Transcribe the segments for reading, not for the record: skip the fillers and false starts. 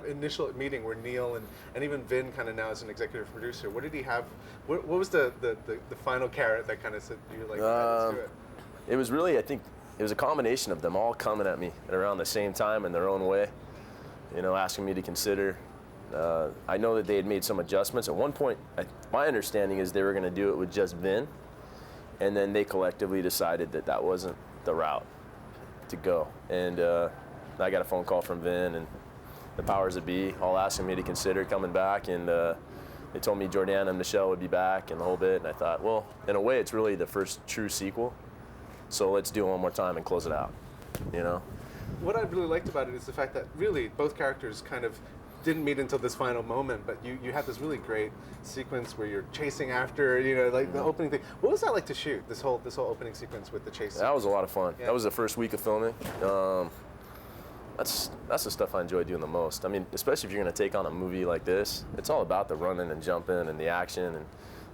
that initial meeting where Neil and even Vin kind of now as an executive producer, what did he have? What was the final carrot that kind of said you like, let's do it? It was really, I think, it was a combination of them all coming at me at around the same time in their own way, you know, asking me to consider. I know that they had made some adjustments. At one point, my understanding is they were going to do it with just Vin, and then they collectively decided that that wasn't the route to go. And I got a phone call from Vin and the powers that be all asking me to consider coming back, and they told me Jordana and Michelle would be back and the whole bit, and I thought, well, in a way, it's really the first true sequel, so let's do it one more time and close it out, you know? What I really liked about it is the fact that really both characters kind of didn't meet until this final moment, but you had this really great sequence where you're chasing after, you know, like the opening thing. What was that like to shoot, this whole opening sequence with the chase? That was a lot of fun. Yeah. That was the first week of filming. That's the stuff I enjoy doing the most. I mean, especially if you're going to take on a movie like this, it's all about the running and jumping and the action, and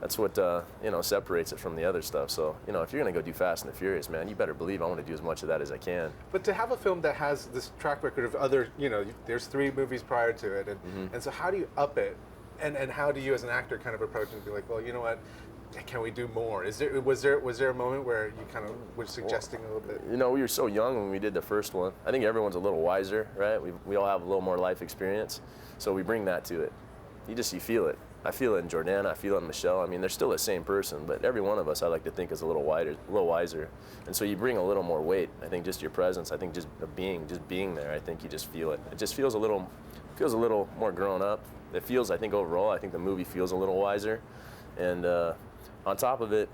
that's what you know, separates it from the other stuff. So, you know, if you're going to go do Fast and the Furious, man, you better believe I want to do as much of that as I can. But to have a film that has this track record of other, you know, there's 3 movies prior to it, and so how do you up it, and how do you as an actor kind of approach it and be like, well, you know what, can we do more? Was there a moment where you kind of were suggesting a little bit? You know, we were so young when we did the first one. I think everyone's a little wiser, right? We all have a little more life experience, so we bring that to it. You feel it. I feel it in Jordana, I feel it in Michelle. I mean, they're still the same person, but every one of us I like to think is a little wiser. And so you bring a little more weight. I think just your presence, I think just being there, I think you just feel it. It just feels a little more grown up. It feels, I think overall, I think the movie feels a little wiser. And on top of it,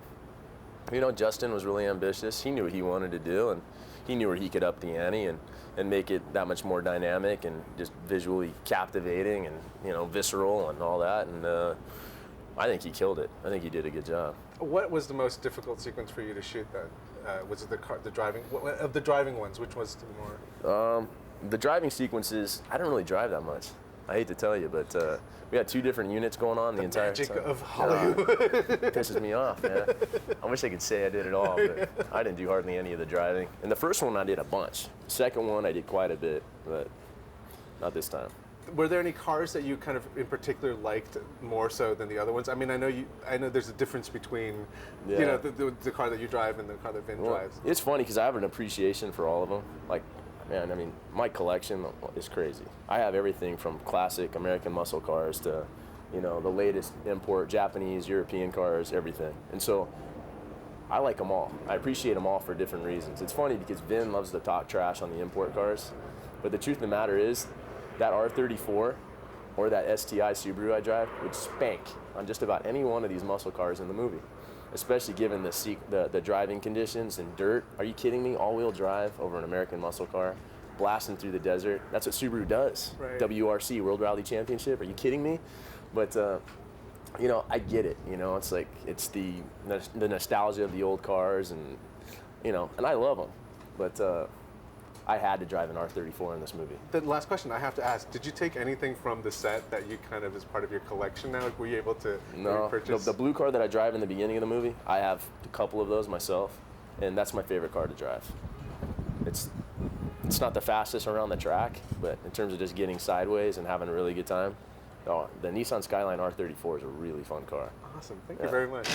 you know, Justin was really ambitious. He knew what he wanted to do, and he knew where he could up the ante and make it that much more dynamic and just visually captivating and, you know, visceral and all that. And I think he killed it. I think he did a good job. What was the most difficult sequence for you to shoot then? Was it the driving? Of the driving ones, which was the more? The driving sequences, I don't really drive that much. I hate to tell you, but we had 2 different units going on the entire time. The magic of Hollywood. It pisses me off, man. I wish I could say I did it all, but I didn't do hardly any of the driving. And the first one I did a bunch. The second one I did quite a bit, but not this time. Were there any cars that you kind of in particular liked more so than the other ones? I mean, I know there's a difference between, you know, the car that you drive and the car that Vin drives. It's funny because I have an appreciation for all of them. Like, man, I mean, my collection is crazy. I have everything from classic American muscle cars to, you know, the latest import Japanese, European cars, everything. And so I like them all. I appreciate them all for different reasons. It's funny because Vin loves to talk trash on the import cars, but the truth of the matter is that R34 or that STI Subaru I drive would spank on just about any one of these muscle cars in the movie, especially given the driving conditions and dirt. Are you kidding me? All-wheel drive over an American muscle car, blasting through the desert. That's what Subaru does. Right. WRC, World Rally Championship. Are you kidding me? But, you know, I get it. You know, it's like, it's the nostalgia of the old cars, and, you know, and I love them. But I had to drive an R34 in this movie. The last question I have to ask, did you take anything from the set that you kind of as part of your collection now? Were you able to purchase? The blue car that I drive in the beginning of the movie, I have a couple of those myself, and that's my favorite car to drive. It's not the fastest around the track, but in terms of just getting sideways and having a really good time, the Nissan Skyline R34 is a really fun car. Awesome. Thank you very much.